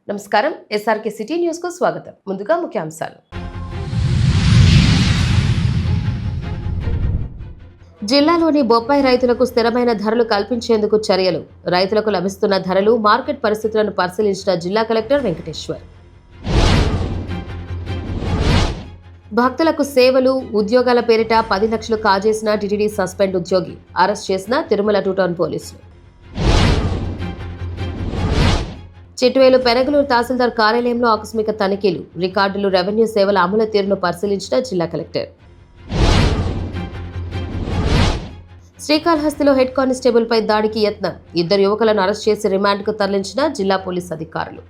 నమస్కారం. SRK city news కు స్వాగతం. ముందుగా ముఖ్యాంశాలు. జిల్లాలోని బొప్పాయి రైతులకు స్థిరమైన ధరలు కల్పించేందుకు చర్యలు. రైతులకు లభిస్తున్న ధరలు, మార్కెట్ పరిస్థితులను పరిశీలించిన జిల్లా కలెక్టర్ వెంకటేశ్వర్. భక్తులకు సేవలు, ఉద్యోగాల పేరిట 10 లక్షలు కాజేసిన టీటీడీ సస్పెండ్ ఉద్యోగి అరెస్ట్ చేసిన తిరుమల 2 టౌన్ పోలీసులు. చిట్వేలు పెనగలూరు తహసీల్దార్ కార్యాలయంలో ఆకస్మిక తనిఖీలు. రికార్డులు, రెవెన్యూ సేవల అమలు తీరును పరిశీలించిన జిల్లా కలెక్టర్. శ్రీకాళహస్తిలో హెడ్ కానిస్టేబుల్ పై దాడికి యత్నం. 2 యువకులను అరెస్ట్ చేసి రిమాండ్కు తరలించిన జిల్లా పోలీస్ అధికారులు.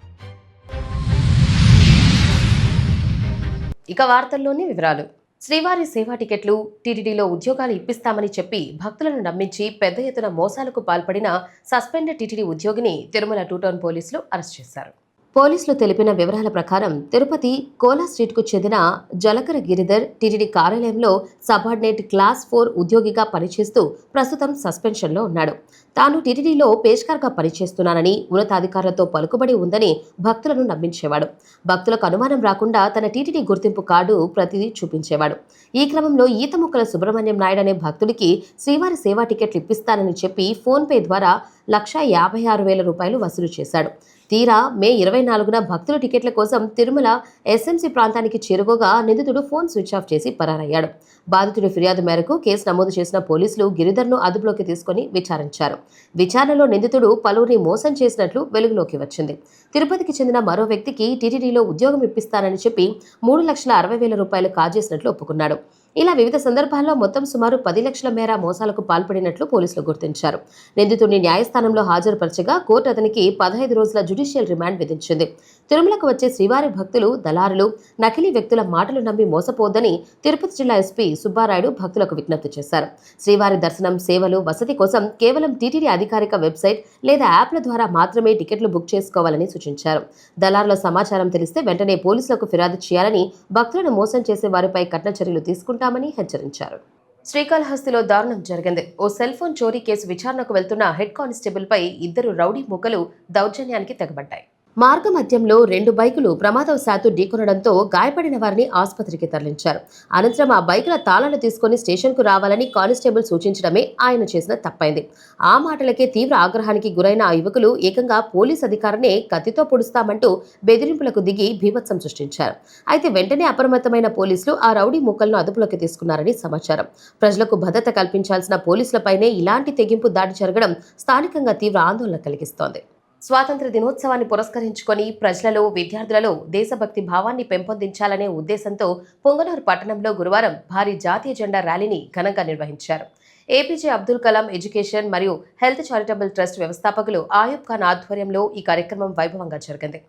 ఇక వార్తల్లోని వివరాలు. శ్రీవారి సేవా టికెట్లు, టీటీడీలో ఉద్యోగాలు ఇప్పిస్తామని చెప్పి భక్తులను నమ్మించి పెద్ద ఎత్తున మోసాలకు పాల్పడిన సస్పెండెడ్ టీటీడీ ఉద్యోగిని తిరుమల 2 టౌన్ పోలీసులు అరెస్ట్ చేశారు. పోలీసులు తెలిపిన వివరాల ప్రకారం తిరుపతి కోలా స్ట్రీట్కు చెందిన జలకర గిరిధర్ టీటీడీ కార్యాలయంలో సబార్డినేట్ క్లాస్ 4 ఉద్యోగిగా పనిచేస్తూ ప్రస్తుతం సస్పెన్షన్లో ఉన్నాడు. తాను టీటీడీలో పేష్కార్గా పనిచేస్తున్నానని, ఉన్నతాధికారులతో పలుకుబడి ఉందని భక్తులను నమ్మించేవాడు. భక్తులకు అనుమానం రాకుండా తన టీటీడీ గుర్తింపు కార్డు ప్రతిదీ చూపించేవాడు. ఈ క్రమంలో ఈతముక్కల సుబ్రహ్మణ్యం నాయుడు అనే భక్తుడికి శ్రీవారి సేవా టికెట్లు ఇప్పిస్తానని చెప్పి ఫోన్పే ద్వారా ₹1,56,000 వసూలు చేశాడు. తీరా మే 24న భక్తుల టికెట్ల కోసం తిరుమల ఎస్ఎంసీ ప్రాంతానికి చేరుకోగా నిందితుడు ఫోన్ స్విచ్ ఆఫ్ చేసి పరారయ్యాడు. బాధితుడి ఫిర్యాదు మేరకు కేసు నమోదు చేసిన పోలీసులు గిరిధర్ను అదుపులోకి తీసుకుని విచారించారు. విచారణలో నిందితుడు పలువురిని మోసం చేసినట్లు వెలుగులోకి వచ్చింది. తిరుపతికి చెందిన మరో వ్యక్తికి టీటీడీలో ఉద్యోగం ఇప్పిస్తానని చెప్పి ₹3,60,000 కాజేసినట్లు ఒప్పుకున్నాడు. ఇలా వివిధ సందర్భాల్లో మొత్తం సుమారు 10 లక్షల మేర మోసాలకు పాల్పడినట్లు పోలీసులు గుర్తించారు. నిందితుడిని న్యాయస్థానంలో హాజరుపరచగా కోర్టు అతనికి 15 రోజుల జ్యుడిషియల్ రిమాండ్ విధించింది. తిరుమలకు వచ్చే శ్రీవారి భక్తులు, దళారులు, నకిలీ వ్యక్తుల మాటలు నమ్మి మోసపోద్దని తిరుపతి జిల్లా ఎస్పీ సుబ్బారాయుడు భక్తులకు విజ్ఞప్తి చేశారు. శ్రీవారి దర్శనం, సేవలు, వసతి కోసం కేవలం టీటీడీ అధికారిక వెబ్సైట్ లేదా యాప్ల ద్వారా మాత్రమే టికెట్లు బుక్ చేసుకోవాలని సూచించారు. దళారుల సమాచారం తెలిస్తే వెంటనే పోలీసులకు ఫిర్యాదు చేయాలని, భక్తులను మోసం చేసే వారిపై కఠిన చర్యలు తీసుకుంటామని హెచ్చరించారు. శ్రీకాళహస్తిలో దారుణం జరిగింది. ఓ సెల్ ఫోన్ చోరీ కేసు విచారణకు వెళ్తున్న హెడ్ కానిస్టేబుల్ పై 2 రౌడీ మూకలు దౌర్జన్యానికి తెగబడ్డాయి. మార్గ మధ్యంలో 2 బైకులు ప్రమాదవశాత్తు ఢీకొనడంతో గాయపడిన వారిని ఆసుపత్రికి తరలించారు. అనంతరం ఆ బైకుల తాళాలు తీసుకుని స్టేషన్కు రావాలని కానిస్టేబుల్ సూచించడమే ఆయన చేసిన తప్పైంది. ఆ మాటలకే తీవ్ర ఆగ్రహానికి గురైన ఆ యువకులు ఏకంగా పోలీస్ అధికారినే కత్తితో పొడుస్తామంటూ బెదిరింపులకు దిగి బీభత్సం సృష్టించారు. అయితే వెంటనే అప్రమత్తమైన పోలీసులు ఆ రౌడీ మూకలను అదుపులోకి తీసుకున్నారని సమాచారం. ప్రజలకు భద్రత కల్పించాల్సిన పోలీసులపైనే ఇలాంటి తెగింపు దాడి జరగడం స్థానికంగా తీవ్ర ఆందోళన కలిగిస్తోంది. స్వాతంత్ర దినోత్సవాన్ని పురస్కరించుకొని ప్రజలలో, విద్యార్థులలో దేశభక్తి భావాన్ని పెంపొందించాలనే ఉద్దేశంతో పొంగనూరు పట్టణంలో గురువారం భారీ జాతీయ జెండా ర్యాలీని ఘనంగా నిర్వహించారు. ఏపీజే అబ్దుల్ కలాం ఎడ్యుకేషన్ మరియు హెల్త్ చారిటబుల్ ట్రస్ట్ వ్యవస్థాపకులు ఆయూబ్ ఖాన్ ఆధ్వర్యంలో ఈ కార్యక్రమం వైభవంగా జరిగింది.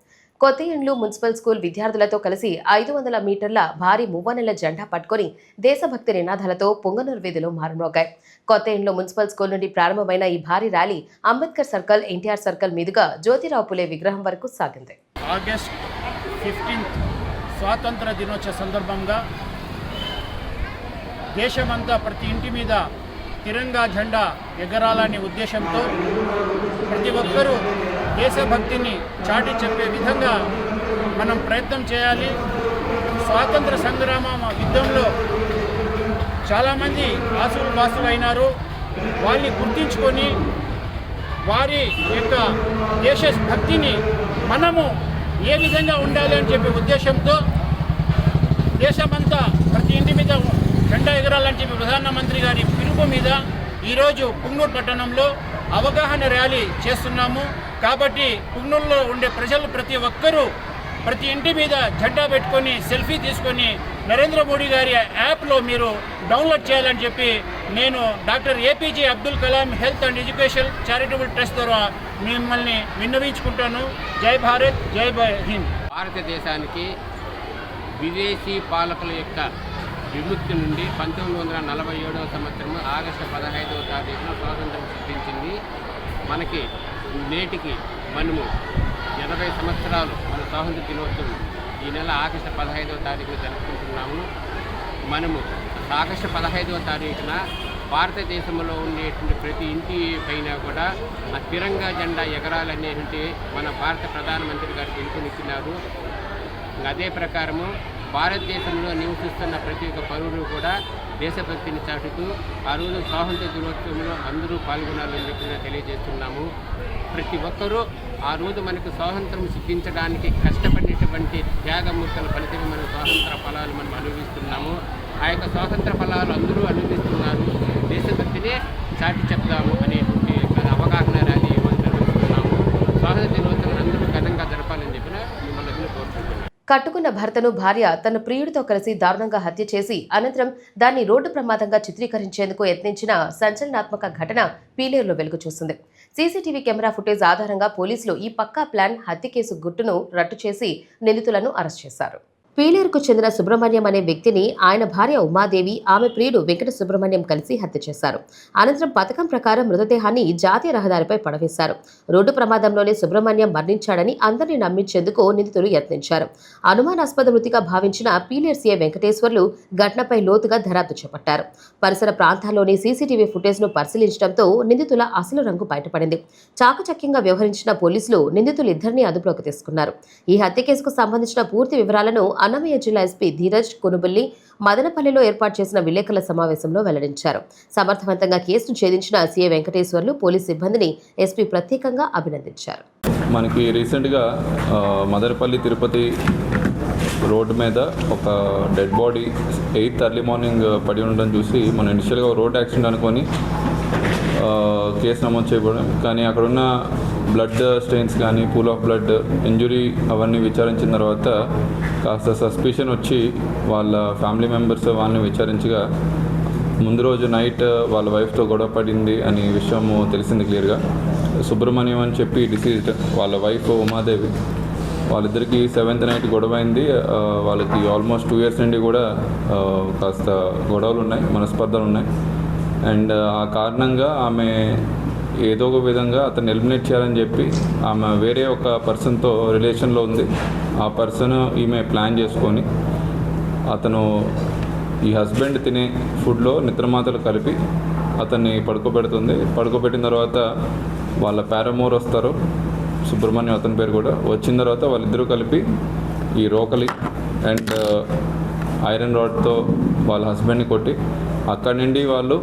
కొత్త ఇండ్లు మున్సిపల్ స్కూల్ విద్యార్థులతో కలిసి 500 మీటర్ల భారీ మువ్వనెల జెండా పట్టుకుని దేశభక్తి నినాదాలతో పొంగనూరు వీధిలో మారుమోగాయి. కొత్త ఇండ్లు మున్సిపల్ స్కూల్ నుండి ప్రారంభమైన ఈ భారీ rally Ambedkar circle, NTR circle మీదుగా జ్యోతిరావు పులే విగ్రహం వరకు సాగింది. ఆగస్ట్ 15 స్వాతంత్ర దినోత్సవ సందర్భంగా దేశమంతా ప్రతి ఇంటి మీద తిరంగా జెండా ఎగరాలనే ఉద్దేశంతో ప్రతి ఒక్కరూ దేశభక్తిని చాటి చెప్పే విధంగా మనం ప్రయత్నం చేయాలి. స్వాతంత్ర సంగ్రామ యుద్ధంలో చాలామంది ఆసులు అయినారు. వాళ్ళని గుర్తించుకొని వారి యొక్క దేశభక్తిని మనము ఏ విధంగా ఉండాలి అని చెప్పే ఉద్దేశంతో దేశమంతా ప్రతి ఇంటి మీద జెండా ఎగరాలని చెప్పి ప్రధానమంత్రి గారి పిలుపు మీద ఈరోజు పుంగనూరు పట్టణంలో అవగాహన ర్యాలీ చేస్తున్నాము. కాబట్టి పుంగనూరులో ఉండే ప్రజలు ప్రతి ఒక్కరూ ప్రతి ఇంటి మీద జెండా పెట్టుకొని సెల్ఫీ తీసుకొని నరేంద్ర మోడీ గారి యాప్లో మీరు డౌన్లోడ్ చేయాలని చెప్పి నేను doctor APJ Abdul Kalam health and education charitable trust ద్వారా మిమ్మల్ని విన్నవించుకుంటాను. జై భారత్, జై హింద్. భారతదేశానికి విదేశీ పాలకుల యొక్క విముక్తి నుండి 1947వ సంవత్సరం ఆగస్టు 15వ తారీఖున స్వాతంత్రం సిద్ధించింది. మనకి నేటికి మనము 80 సంవత్సరాలు మన స్వాతంత్ర దినోత్సవం ఈ నెల ఆగస్టు 15వ తారీఖున జరుపుకుంటున్నాము. మనము ఆగస్టు 15వ తారీఖున భారతదేశంలో ఉండేటువంటి ప్రతి ఇంటి పైన కూడా ఆ తిరంగా జెండా ఎగరాలనేటువంటి మన భారత ప్రధానమంత్రి గారు పిలుపునిచ్చినారు. అదే ప్రకారము భారతదేశంలో నివసిస్తున్న ప్రతి ఒక్క పౌరుడు కూడా దేశభక్తిని చాటుతూ ఆ రోజు స్వాతంత్ర దినోత్సవంలో అందరూ పాల్గొనాలని చెప్పి తెలియజేస్తున్నాము. ప్రతి ఒక్కరూ ఆ రోజు మనకు స్వాతంత్రం సిద్ధించడానికి కష్టపడినటువంటి త్యాగమూర్తుల ఫలితంగా మన స్వాతంత్ర ఫలాలు మనం అనుభవిస్తున్నాము. ఆ యొక్క స్వాతంత్ర ఫలాలు అందరూ అనుభవిస్తున్నారు. దేశభక్తినే చాటి చెప్తాము అనేటువంటి అవగాహన ర్యాలీ నిర్వహిస్తున్నాము. స్వాతంత్ర దినోత్సవం అందరూ ఘనంగా జరపాలని చెప్పిన మిమ్మల్ని కోరుకుంటున్నాను. కట్టుకున్న భర్తను భార్య తన ప్రియుడితో కలిసి దారుణంగా హత్య చేసి అనంతరం దాన్ని రోడ్డు ప్రమాదంగా చిత్రీకరించేందుకు యత్నించిన సంచలనాత్మక ఘటన పీలేరులో వెలుగు చూసింది. సీసీటీవీ కెమెరా ఫుటేజ్ ఆధారంగా పోలీసులు ఈ పక్కా ప్లాన్ హత్య కేసు గుట్టును రట్టు చేసి నిందితులను అరెస్ట్ చేశారు. పీలేరుకు చెందిన సుబ్రహ్మణ్యం అనే వ్యక్తిని ఆయన భార్య ఉమాదేవి, ఆమె ప్రియుడు వెంకట సుబ్రహ్మణ్యం కలిసి హత్య చేశారు. అనంతరం పథకం ప్రకారం మృతదేహాన్ని జాతీయ రహదారిపై పడవేశారు. రోడ్డు ప్రమాదంలోనే సుబ్రహ్మణ్యం మరణించాడని అందరినీ నమ్మించేందుకు నిందితులు యత్నించారు. అనుమానాస్పద మృతిగా భావించిన పీలేరు సీఐ వెంకటేశ్వర్లు ఘటనపై లోతుగా దర్యాప్తు చేపట్టారు. పరిసర ప్రాంతాల్లోని సీసీటీవీ ఫుటేజ్ను పరిశీలించడంతో నిందితుల అసలు రంగు బయటపడింది. చాకచక్యంగా వ్యవహరించిన పోలీసులు నిందితులు ఇద్దరిని అదుపులోకి తీసుకున్నారు. ఈ హత్య కేసుకు సంబంధించిన పూర్తి వివరాలను అన్నమయ్య జిల్లా ఎస్పీ ధీరజ్ కొనుబల్లి మదనపల్లిలో ఏర్పాటు చేసిన విలేకరుల సమావేశంలో వెల్లడించారు. సమర్థవంతంగా కేసును ఛేదించిన సీఐ వెంకటేశ్వర్లు పోలీసు సిబ్బందిని ఎస్పీ ప్రత్యేకంగా అభినందించారు. మనకి రీసెంట్గా మదనపల్లి తిరుపతి రోడ్డు మీద ఒక dead body 8th early morning పడి ఉండడం చూసి మనం ఇనిషియల్గా రోడ్ యాక్సిడెంట్ అనుకొని కేసు నమోదు చేయబడం, కానీ అక్కడున్న బ్లడ్ స్టెయిన్స్ కానీ పూల్ ఆఫ్ బ్లడ్ ఇంజురీ అవన్నీ విచారించిన తర్వాత కాస్త సస్పిషన్ వచ్చి వాళ్ళ ఫ్యామిలీ మెంబర్స్ వాళ్ళని విచారించగా ముందు రోజు నైట్ వాళ్ళ వైఫ్తో గొడవ పడింది అనే విషయం తెలిసింది క్లియర్గా. సుబ్రహ్మణ్యం అని చెప్పి డిసీజ్డ్ వాళ్ళ వైఫ్ ఉమాదేవి, వాళ్ళిద్దరికీ 7th నైట్ గొడవ అయింది. వాళ్ళకి ఆల్మోస్ట్ 2 years నుండి కూడా కాస్త గొడవలు ఉన్నాయి, మనస్పర్ధలు ఉన్నాయి. అండ్ ఆ కారణంగా ఆమె ఏదో ఒక విధంగా అతను ఎలిమినేట్ చేయాలని చెప్పి ఆమె వేరే ఒక పర్సన్తో రిలేషన్లో ఉంది. ఆ పర్సన్ ఈమె ప్లాన్ చేసుకొని అతను ఈ హస్బెండ్ తినే ఫుడ్లో నిద్రమాతలు కలిపి అతన్ని పడుకోబెడుతుంది. పడుకోబెట్టిన తర్వాత వాళ్ళ పారామోర్ వస్తారు, సుబ్రహ్మణ్యం అతని పేరు కూడా, వచ్చిన తర్వాత వాళ్ళిద్దరూ కలిపి ఈ రోకలి అండ్ ఐరన్ రాడ్తో వాళ్ళ హస్బెండ్ని కొట్టి అక్కడి నుండి వాళ్ళు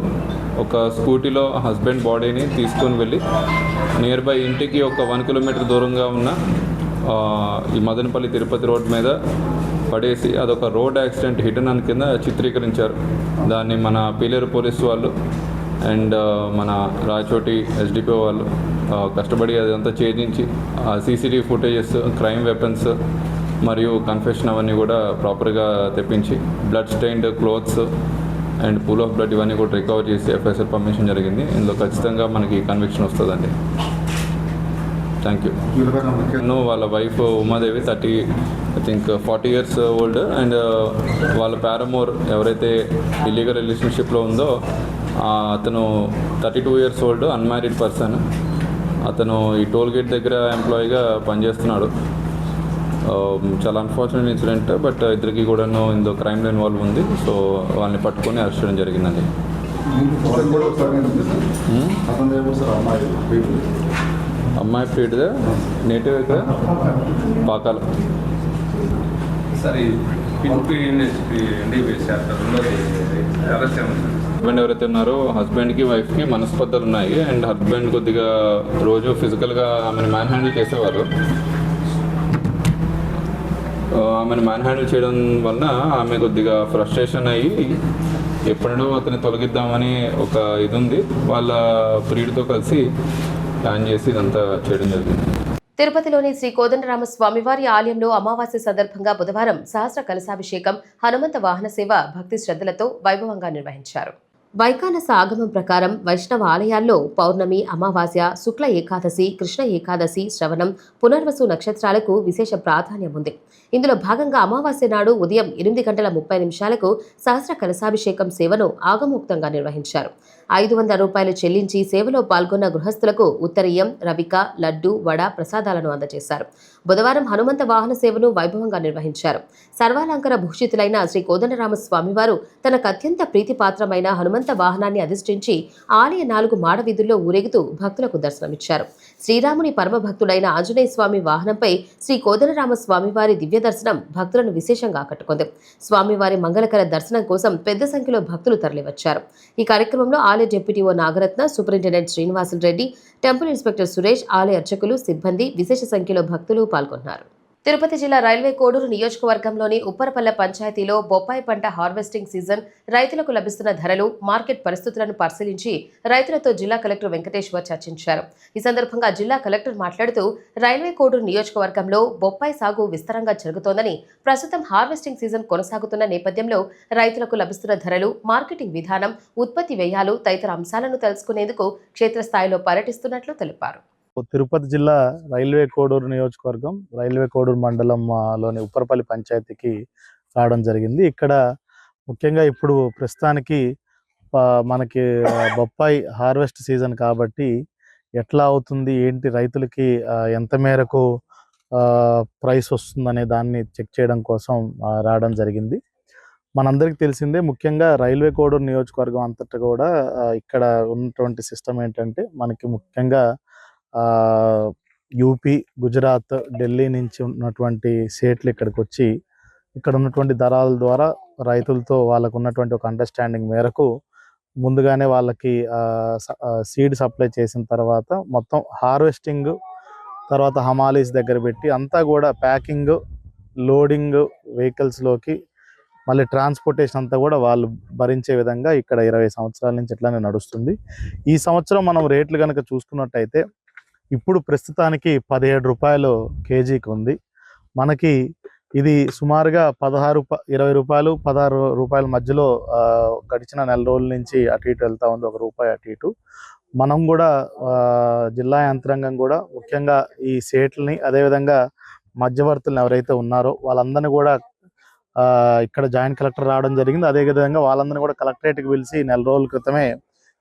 ఒక స్కూటీలో హస్బెండ్ బాడీని తీసుకొని వెళ్ళి నియర్ బై ఇంటికి ఒక 1 kilometer దూరంగా ఉన్న ఈ మదనపల్లి తిరుపతి రోడ్ మీద పడేసి అదొక రోడ్ యాక్సిడెంట్ హిడెన్ అని కింద చిత్రీకరించారు. దాన్ని మన పీలేరు పోలీసు వాళ్ళు అండ్ మన రాయచోటి ఎస్డిపిఓ వాళ్ళు కష్టపడి అదంతా ఛేదించి సీసీటీవీ ఫుటేజెస్, క్రైమ్ వెపన్స్ మరియు కన్ఫెషన్ అవన్నీ కూడా ప్రాపర్గా తెప్పించి blood stained clothes and pool of blood ఇవన్నీ కూడా రికవర్ చేసి ఎఫ్ఐఆర్ పర్మిషన్ జరిగింది. ఇందులో ఖచ్చితంగా మనకి కన్విక్షన్ వస్తుందండి. Thank you. వాళ్ళ wife Umadevi 40 years old and వాళ్ళ పారామోర్ ఎవరైతే ఇల్లీగల్ రిలేషన్షిప్లో ఉందో అతను 32 years ఓల్డ్ అన్మ్యారీడ్ పర్సన్. అతను ఈ టోల్ గేట్ దగ్గర ఎంప్లాయీగా పనిచేస్తున్నాడు. చాలా అన్ఫార్చునేట్ ఇన్సిడెంట్, బట్ ఇద్దరికి కూడా ఇందులో క్రైమ్లో ఇన్వాల్వ్ ఉంది. సో వాళ్ళని పట్టుకొని అరెస్ట్ చేయడం జరిగిందండి. అమ్మాయి ప్రీడ్దే నేటివ్ ఇక్కడ పాకాల. హస్బెండ్ ఎవరైతే ఉన్నారో హస్బెండ్కి వైఫ్కి మనస్పర్ధలు ఉన్నాయి. అండ్ హస్బెండ్ కొద్దిగా రోజు ఫిజికల్గా ఆమెను మ్యాన్ హ్యాండిల్ చేసేవారు. ఆమెను మ్యాన్ హ్యాండిల్ చేయడం వలన ఆమె కొద్దిగా ఫ్రస్ట్రేషన్ అయ్యి ఎప్పుడూ అతన్ని తొలగిద్దామని ఒక ఇది ఉంది. వాళ్ళ ప్రియుడితో కలిసి ప్లాన్ చేసి ఇదంతా చేయడం జరిగింది. తిరుపతిలోని శ్రీ కోదండరామ స్వామివారి ఆలయంలో అమావాస్య సందర్భంగా బుధవారం సహస్ర కలశాభిషేకం, హనుమంత వాహన సేవ భక్తి శ్రద్ధలతో వైభవంగా నిర్వహించారు. వైకానస ఆగమం ప్రకారం వైష్ణవ ఆలయాల్లో పౌర్ణమి, అమావాస్య, శుక్ల ఏకాదశి, కృష్ణ ఏకాదశి, శ్రవణం, పునర్వసు నక్షత్రాలకు విశేష ప్రాధాన్యం ఉంది. ఇందులో భాగంగా అమావాస్య నాడు ఉదయం 8:30 సహస్ర కలశాభిషేకం సేవను ఆగమోక్తంగా నిర్వహించారు. 500 రూపాయలు చెల్లించి సేవలో పాల్గొన్న గృహస్థులకు ఉత్తరీయం, రవిక, లడ్డు, వడ ప్రసాదాలను అందజేశారు. బుధవారం హనుమంత వాహన సేవను వైభవంగా నిర్వహించారు. సర్వాలంకర భూషితులైన శ్రీ కోదండరామ స్వామివారు తనకు అత్యంత ప్రీతిపాత్రమైన హనుమంత హనుమంత వాహనాన్ని అధిష్ఠించి ఆలయ 4 మాడ వీధుల్లో ఊరేగుతూ భక్తులకు దర్శనమిచ్చారు. శ్రీరాముని పరమభక్తుడైన ఆంజనేయ స్వామి వాహనంపై శ్రీ కోదండరామ స్వామివారి దివ్య దర్శనం భక్తులను విశేషంగా ఆకట్టుకుంది. స్వామివారి మంగళకర దర్శనం కోసం పెద్ద సంఖ్యలో భక్తులు తరలివచ్చారు. ఈ కార్యక్రమంలో ఆలయ deputy EO Nagaratna, superintendent Srinivasulu Reddy, temple inspector Suresh, ఆలయ అర్చకులు, సిబ్బంది, విశేష సంఖ్యలో భక్తులు పాల్గొన్నారు. తిరుపతి జిల్లా రైల్వే కోడూరు నియోజకవర్గంలోని ఉప్పరపల్లె పంచాయతీలో బొప్పాయి పంట హార్వెస్టింగ్ సీజన్, రైతులకు లభిస్తున్న ధరలు, మార్కెట్ పరిస్థితులను పరిశీలించి రైతులతో జిల్లా కలెక్టర్ వెంకటేశ్వర్ చర్చించారు. ఈ సందర్భంగా జిల్లా కలెక్టర్ మాట్లాడుతూ రైల్వే కోడూరు నియోజకవర్గంలో బొప్పాయి సాగు విస్తరంగా జరుగుతోందని, ప్రస్తుతం హార్వెస్టింగ్ సీజన్ కొనసాగుతున్న నేపథ్యంలో రైతులకు లభిస్తున్న ధరలు, మార్కెటింగ్ విధానం, ఉత్పత్తి వ్యయాలు తదితర అంశాలను తెలుసుకునేందుకు క్షేత్రస్థాయిలో పర్యటిస్తున్నట్లు తెలిపారు. తిరుపతి జిల్లా రైల్వే కోడూరు నియోజకవర్గం, రైల్వే కోడూరు మండలం లోని ఉప్పరపల్లి పంచాయతీకి రావడం జరిగింది. ఇక్కడ ముఖ్యంగా ఇప్పుడు ప్రస్తుతానికి మనకి బొప్పాయి హార్వెస్ట్ సీజన్ కాబట్టి ఎట్లా అవుతుంది, ఏంటి, రైతులకి ఎంత మేరకు ప్రైస్ వస్తుందనే దాన్ని చెక్ చేయడం కోసం రావడం జరిగింది. మనందరికీ తెలిసిందే, ముఖ్యంగా రైల్వే కోడూరు నియోజకవర్గం అంతటా కూడా ఇక్కడ ఉన్నటువంటి సిస్టమ్ ఏంటంటే, మనకి ముఖ్యంగా యూపీ, గుజరాత్, ఢిల్లీ నుంచి ఉన్నటువంటి సేట్లు ఇక్కడికి వచ్చి ఇక్కడ ఉన్నటువంటి దళాల ద్వారా రైతులతో వాళ్ళకు ఉన్నటువంటి ఒక అండర్స్టాండింగ్ మేరకు ముందుగానే వాళ్ళకి సీడ్ సప్లై చేసిన తర్వాత మొత్తం హార్వెస్టింగ్, తర్వాత హమాలీస్ దగ్గర పెట్టి అంతా కూడా ప్యాకింగ్, లోడింగ్ వెహికల్స్లోకి, మళ్ళీ ట్రాన్స్పోర్టేషన్ అంతా కూడా వాళ్ళు భరించే విధంగా ఇక్కడ 20 సంవత్సరాల నుంచి ఇట్లానే నడుస్తుంది. ఈ సంవత్సరం మనం రేట్లు కనుక చూసుకున్నట్టయితే ఇప్పుడు ప్రస్తుతానికి 17 రూపాయలు కేజీకి ఉంది. మనకి ఇది సుమారుగా 20 రూపాయలు 16 రూపాయల మధ్యలో గడిచిన నెల రోజుల నుంచి అటు ఇటు వెళ్తూ ఉంది, 1 రూపాయి అటు ఇటు. మనం కూడా జిల్లా యంత్రాంగం కూడా ముఖ్యంగా ఈ సేట్లని, అదేవిధంగా మధ్యవర్తులను ఎవరైతే ఉన్నారో వాళ్ళందరినీ కూడా ఇక్కడ జాయింట్ కలెక్టర్ రావడం జరిగింది. అదేవిధంగా వాళ్ళందరినీ కూడా కలెక్టరేట్కి పిలిచి నెల రోజుల క్రితమే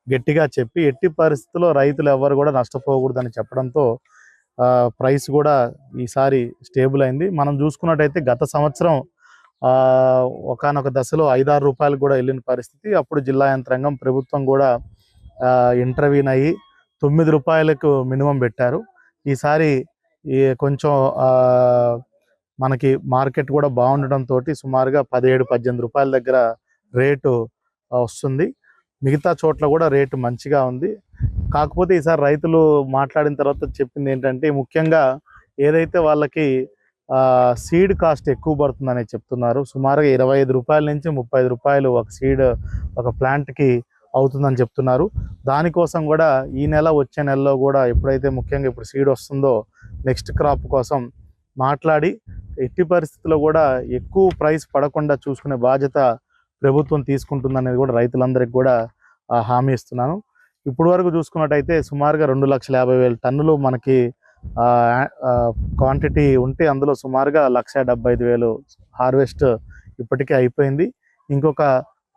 గట్టిగా చెప్పి ఎట్టి పరిస్థితుల్లో రైతులు ఎవరు కూడా నష్టపోకూడదని చెప్పడంతో ప్రైస్ కూడా ఈసారి స్టేబుల్ అయింది. మనం చూసుకున్నట్టయితే గత సంవత్సరం ఒకానొక దశలో 5-6 రూపాయలు కూడా వెళ్ళిన పరిస్థితి. అప్పుడు జిల్లా యంత్రాంగం, ప్రభుత్వం కూడా ఇంటర్వ్యూన్ అయ్యి 9 రూపాయలకు మినిమం పెట్టారు. ఈసారి కొంచెం మనకి మార్కెట్ కూడా బాగుండటంతో సుమారుగా 17-18 రూపాయల దగ్గర రేటు వస్తుంది. మిగతా చోట్ల కూడా రేటు మంచిగా ఉంది. కాకపోతే ఈసారి రైతులు మాట్లాడిన తర్వాత చెప్పింది ఏంటంటే, ముఖ్యంగా ఏదైతే వాళ్ళకి సీడ్ కాస్ట్ ఎక్కువ పడుతుందని చెప్తున్నారు. సుమారుగా 25 రూపాయల నుంచి 35 రూపాయలు ఒక సీడ్ ఒక ప్లాంట్కి అవుతుందని చెప్తున్నారు. దానికోసం కూడా ఈ నెల, వచ్చే నెలలో కూడా ఎప్పుడైతే ముఖ్యంగా ఇప్పుడు సీడ్ వస్తుందో నెక్స్ట్ క్రాప్ కోసం మాట్లాడి ఎట్టి పరిస్థితుల్లో కూడా ఎక్కువ ప్రైస్ పడకుండా చూసుకునే బాధ్యత ప్రభుత్వం తీసుకుంటుందనేది కూడా రైతులందరికీ కూడా హామీ ఇస్తున్నాను. ఇప్పుడు వరకు చూసుకున్నట్టయితే సుమారుగా 2,50,000 టన్నులు మనకి క్వాంటిటీ ఉంటే అందులో సుమారుగా 1,75,000 హార్వెస్ట్ ఇప్పటికే అయిపోయింది. ఇంకొక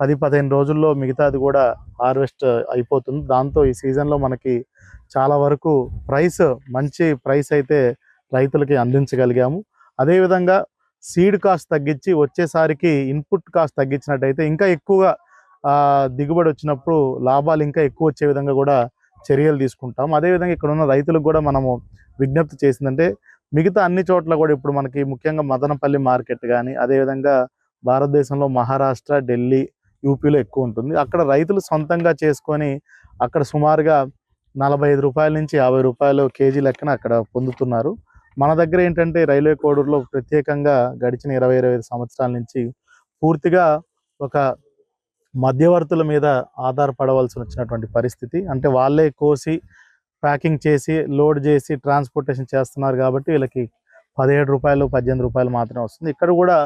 10-15 రోజుల్లో మిగతాది కూడా హార్వెస్ట్ అయిపోతుంది. దాంతో ఈ సీజన్లో మనకి చాలా వరకు మంచి ప్రైస్ అయితే రైతులకి అందించగలిగాము. అదేవిధంగా సీడ్ కాస్ట్ తగ్గించి వచ్చేసారికి ఇన్పుట్ కాస్ట్ తగ్గించినట్టయితే ఇంకా ఎక్కువగా దిగుబడి వచ్చినప్పుడు లాభాలు ఇంకా ఎక్కువ వచ్చే విధంగా కూడా చర్యలు తీసుకుంటాం. అదేవిధంగా ఇక్కడ ఉన్న రైతులకు కూడా మనము విజ్ఞప్తి చేసిందంటే, మిగతా అన్ని చోట్ల కూడా ఇప్పుడు మనకి ముఖ్యంగా మదనపల్లి మార్కెట్ కానీ, అదేవిధంగా భారతదేశంలో మహారాష్ట్ర, ఢిల్లీ, యూపీలో ఎక్కువ ఉంటుంది. అక్కడ రైతులు సొంతంగా చేసుకొని అక్కడ సుమారుగా 45 రూపాయల నుంచి 50 రూపాయలు కేజీ లెక్కన అక్కడ పొందుతున్నారు. మన దగ్గర ఏంటంటే రైల్వే కోడూరులో ప్రత్యేకంగా గడిచిన 20-25 సంవత్సరాల నుంచి పూర్తిగా ఒక మధ్యవర్తుల మీద ఆధారపడవలసి వచ్చినటువంటి పరిస్థితి. అంటే వాళ్ళే కోసి ప్యాకింగ్ చేసి లోడ్ చేసి ట్రాన్స్పోర్టేషన్ చేస్తున్నారు కాబట్టి వీళ్ళకి 17 రూపాయలు 18 రూపాయలు మాత్రమే వస్తుంది. ఇక్కడ కూడా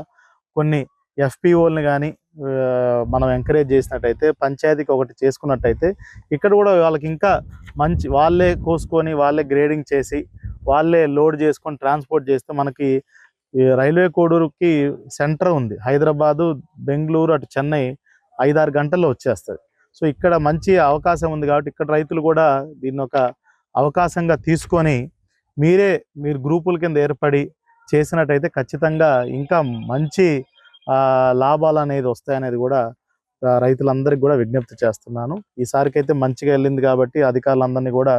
కొన్ని ఎఫ్పిఓల్ని కానీ మనం ఎంకరేజ్ చేసినట్టయితే, పంచాయతీకి ఒకటి చేసుకున్నట్టయితే ఇక్కడ కూడా వాళ్ళకి ఇంకా మంచి, వాళ్ళే కోసుకొని వాళ్ళే గ్రేడింగ్ చేసి వాళ్ళే లోడ్ చేసుకొని ట్రాన్స్పోర్ట్ చేస్తే మనకి రైల్వే కోడూరుకి సెంటర్ ఉంది. హైదరాబాదు, బెంగళూరు, అటు చెన్నై 5-6 గంటల్లో వచ్చేస్తుంది. సో ఇక్కడ మంచి అవకాశం ఉంది కాబట్టి ఇక్కడ రైతులు కూడా దీన్ని ఒక అవకాశంగా తీసుకొని మీరు గ్రూపుల కింద ఏర్పడి చేసినట్టయితే ఖచ్చితంగా ఇంకా మంచి లాభాలు అనేది వస్తాయనేది కూడా రైతులందరికీ కూడా విజ్ఞప్తి చేస్తున్నాను. ఈసారికైతే మంచిగా వెళ్ళింది కాబట్టి అధికారులందరినీ కూడా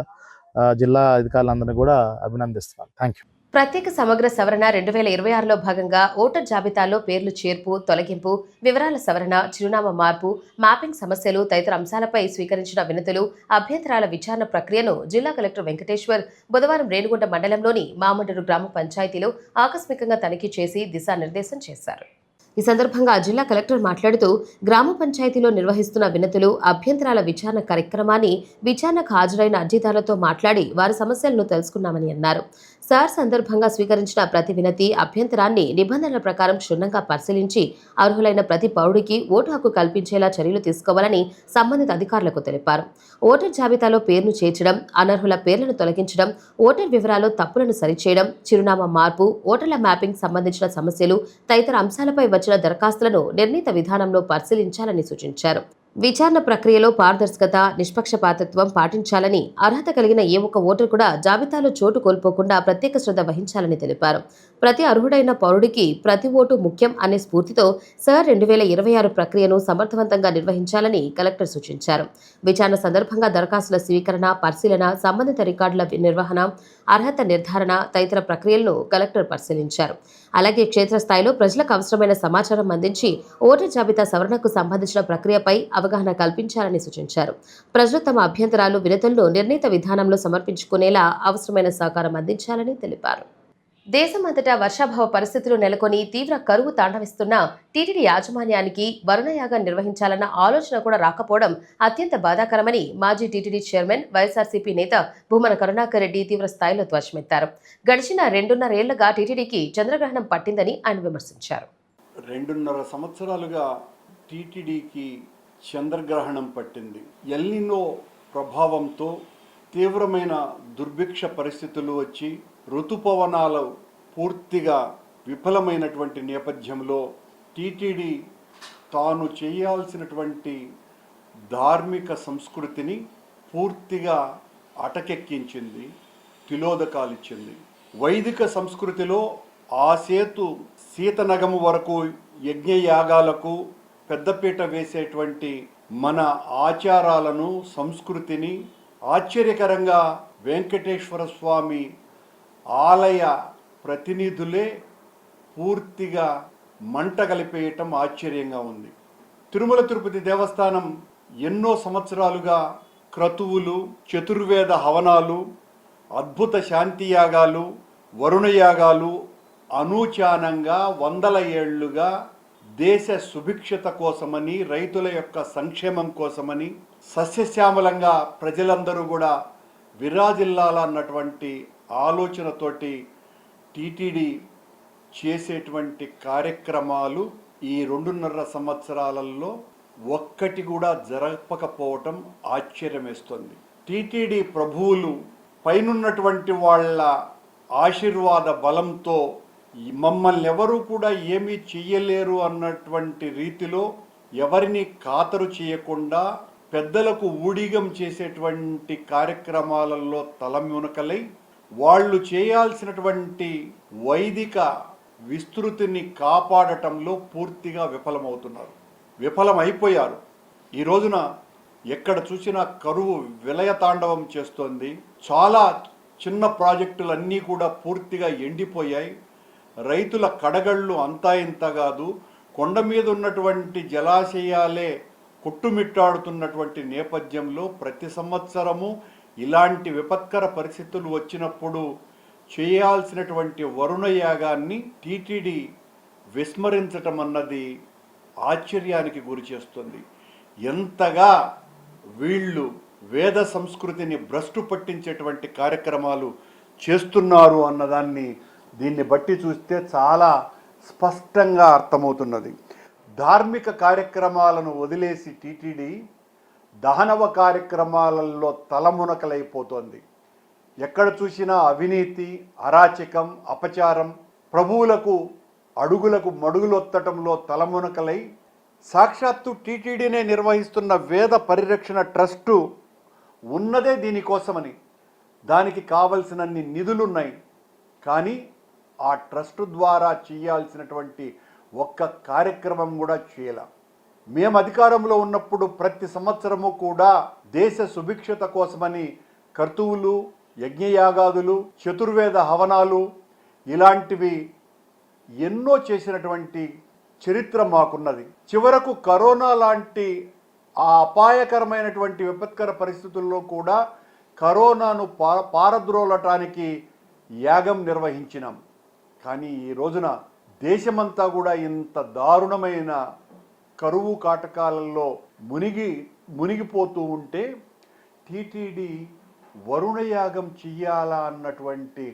జిల్లా అధికారులందరినీ కూడా అభినందిస్తున్నాను. Thank you. ప్రత్యేక సమగ్ర సవరణ 2026లో భాగంగా ఓటర్ జాబితాలో పేర్లు చేర్పు, తొలగింపు, వివరాల సవరణ, చిరునామా మార్పు, మ్యాపింగ్ సమస్యలు తదితర అంశాలపై స్వీకరించిన వినతులు, అభ్యంతరాల విచారణ ప్రక్రియను జిల్లా కలెక్టర్ వెంకటేశ్వర్ బుధవారం రేణిగుంట మండలంలోని మామండరు గ్రామ పంచాయతీలో ఆకస్మికంగా తనిఖీ చేసి దిశానిర్దేశం చేశారు. ఈ సందర్భంగా జిల్లా కలెక్టర్ మాట్లాడుతూ గ్రామ పంచాయతీలో నిర్వహిస్తున్న వినతులు, అభ్యంతరాల విచారణ కార్యక్రమాన్ని విచారణకు హాజరైన అర్జీదారులతో మాట్లాడి వారి సమస్యలను తెలుసుకున్నామని అన్నారు. సార్ సందర్భంగా స్వీకరించిన ప్రతి వినతి, అభ్యంతరాన్ని నిబంధనల ప్రకారం క్షుణ్ణంగా పరిశీలించి అర్హులైన ప్రతి పౌరుడికి ఓటు హక్కు కల్పించేలా చర్యలు తీసుకోవాలని సంబంధిత అధికారులకు తెలిపారు. ఓటర్ జాబితాలో పేరును చేర్చడం, అనర్హుల పేర్లను తొలగించడం, ఓటర్ వివరాల్లో తప్పులను సరిచేయడం, చిరునామా మార్పు, ఓటర్ల మ్యాపింగ్ సంబంధించిన సమస్యలు తదితర అంశాలపై వచ్చిన దరఖాస్తులను నిర్ణీత విధానంలో పరిశీలించాలని సూచించారు. విచారణ ప్రక్రియలో పారదర్శకత, నిష్పక్షపాతత్వం పాటించాలని, అర్హత కలిగిన ఏ ఒక్క ఓటర్ కూడా జాబితాలో చోటు కోల్పోకుండా ప్రత్యేక శ్రద్ధ వహించాలని తెలిపారు. ప్రతి అర్హుడైన పౌరుడికి ప్రతి ఓటు ముఖ్యం అనే స్ఫూర్తితో సార్ 2026 ప్రక్రియను సమర్థవంతంగా నిర్వహించాలని కలెక్టర్ సూచించారు. విచారణ సందర్భంగా దరఖాస్తుల స్వీకరణ, పరిశీలన, సంబంధిత రికార్డుల నిర్వహణ, అర్హత నిర్ధారణ తదితర ప్రక్రియలను కలెక్టర్ పరిశీలించారు. అలాగే క్షేత్రస్థాయిలో ప్రజలకు అవసరమైన సమాచారం అందించి ఓటర్ జాబితా సవరణకు సంబంధించిన ప్రక్రియపై అవగాహన కల్పించాలని సూచించారు. ప్రజలు తమ అభ్యంతరాలు, వినతులను నిర్ణీత విధానంలో సమర్పించుకునేలా అవసరమైన సహకారం అందించాలని తెలిపారు. దేశమంతటా వర్షాభావ పరిస్థితులు నెలకొని తీవ్ర కరువు తాండవిస్తున్న టీటీడీ యాజమాన్యానికి వరుణయాగం నిర్వహించాలన్న ఆలోచన కూడా రాకపోవడం అత్యంత బాధాకరమని మాజీ టీటీడీ చైర్మన్, వైఎస్ఆర్సీపీ నేత భూమన కరుణాకర్ రెడ్డి తీవ్ర స్థాయిలో ధ్వజమెత్తారు. గడిచిన 2.5 ఏళ్లుగా టీటీడీకి చంద్రగ్రహణం పట్టిందని ఆయన విమర్శించారు. 2.5 సంవత్సరాలుగా టీటీడీకి చంద్రగ్రహణం పట్టింది. ఎల్నినో ప్రభావంతో తీవ్రమైన దుర్భిక్ష పరిస్థితులు వచ్చి ఋతుపవనాలు పూర్తిగా విఫలమైనటువంటి నేపథ్యంలో టీటీడీ తాను చేయాల్సినటువంటి ధార్మిక సంస్కృతిని పూర్తిగా అటకెక్కించింది, తిలోదకాలిచ్చింది. వైదిక సంస్కృతిలో ఆసేతు సీతనగము వరకు యజ్ఞయాగాలకు పెద్దపీట వేసేటువంటి మన ఆచారాలను, సంస్కృతిని ఆశ్చర్యకరంగా వెంకటేశ్వర స్వామి ఆలయ ప్రతినిధులే పూర్తిగా మంట కలిపేయటం ఆశ్చర్యంగా ఉంది. తిరుమల తిరుపతి దేవస్థానం ఎన్నో సంవత్సరాలుగా క్రతువులు, చతుర్వేద హవనాలు, అద్భుత శాంతియాగాలు, వరుణయాగాలు అనూచానంగా 100 ఏళ్లుగా దేశ సుభిక్షత కోసమని, రైతుల యొక్క సంక్షేమం కోసమని, సస్యశ్యామలంగా ప్రజలందరూ కూడా విరాజిల్లాలన్నటువంటి ఆలోచనతోటి టీటీడీ చేసేటువంటి కార్యక్రమాలు ఈ 2.5 సంవత్సరాలలో ఒక్కటి కూడా జరగకపోవటం ఆశ్చర్యమేస్తుంది. టీటీడీ ప్రభువులు పైనున్నటువంటి వాళ్ళ ఆశీర్వాద బలంతో మమ్మల్ని ఎవరూ కూడా ఏమీ చెయ్యలేరు అన్నటువంటి రీతిలో ఎవరిని ఖాతరు చేయకుండా పెద్దలకు ఊడిగం చేసేటువంటి కార్యక్రమాలలో తలమునకలై వాళ్ళు చేయాల్సినటువంటి వైదిక విస్తృతిని కాపాడటంలో పూర్తిగా విఫలమైపోయారు. ఈ రోజున ఎక్కడ చూసినా కరువు విలయతాండవం చేస్తోంది. చాలా చిన్న ప్రాజెక్టులన్నీ కూడా పూర్తిగా ఎండిపోయాయి. రైతుల కడగళ్ళు అంతా ఇంత కాదు, కొండ మీద ఉన్నటువంటి జలాశయాలే కొట్టుమిట్టాడుతున్నటువంటి నేపథ్యంలో ప్రతి సంవత్సరము ఇలాంటి విపత్కర పరిస్థితులు వచ్చినప్పుడు చేయాల్సినటువంటి వరుణయాగాన్ని టీటీడీ విస్మరించటం అన్నది ఆశ్చర్యానికి గురి చేస్తుంది. ఎంతగా వీళ్ళు వేద సంస్కృతిని భ్రష్టు పట్టించేటువంటి కార్యక్రమాలు చేస్తున్నారు అన్నదాన్ని దీన్ని బట్టి చూస్తే చాలా స్పష్టంగా అర్థమవుతున్నది. ధార్మిక కార్యక్రమాలను వదిలేసి టీటీడీ దహనవ కార్యక్రమాలలో తలమునకలైపోతోంది. ఎక్కడ చూసినా అవినీతి, అరాచకం, అపచారం, ప్రభువులకు అడుగులకు మడుగులొత్తటంలో తలమునకలై సాక్షాత్తు టీటీడీనే నిర్వహిస్తున్న వేద పరిరక్షణ ట్రస్టు ఉన్నదే దీనికోసమని. దానికి కావలసినన్ని నిధులున్నాయి, కానీ ఆ ట్రస్టు ద్వారా చేయాల్సినటువంటి ఒక్క కార్యక్రమం కూడా చేయాల. మేము అధికారంలో ఉన్నప్పుడు ప్రతి సంవత్సరము కూడా దేశ సుభిక్షత కోసమని కర్తువులు, యజ్ఞయాగాదులు, చతుర్వేద హవనాలు ఇలాంటివి ఎన్నో చేసినటువంటి చరిత్ర మాకున్నది. చివరకు కరోనా లాంటి ఆ అపాయకరమైనటువంటి విపత్కర పరిస్థితుల్లో కూడా కరోనాను పారద్రోలటానికి యాగం నిర్వహించినాం. కానీ ఈ రోజున దేశమంతా కూడా ఇంత దారుణమైన కరువు కాటకాలలో మునిగిపోతూ ఉంటే టీటీడీ వరుణయాగం చెయ్యాలా అన్నటువంటి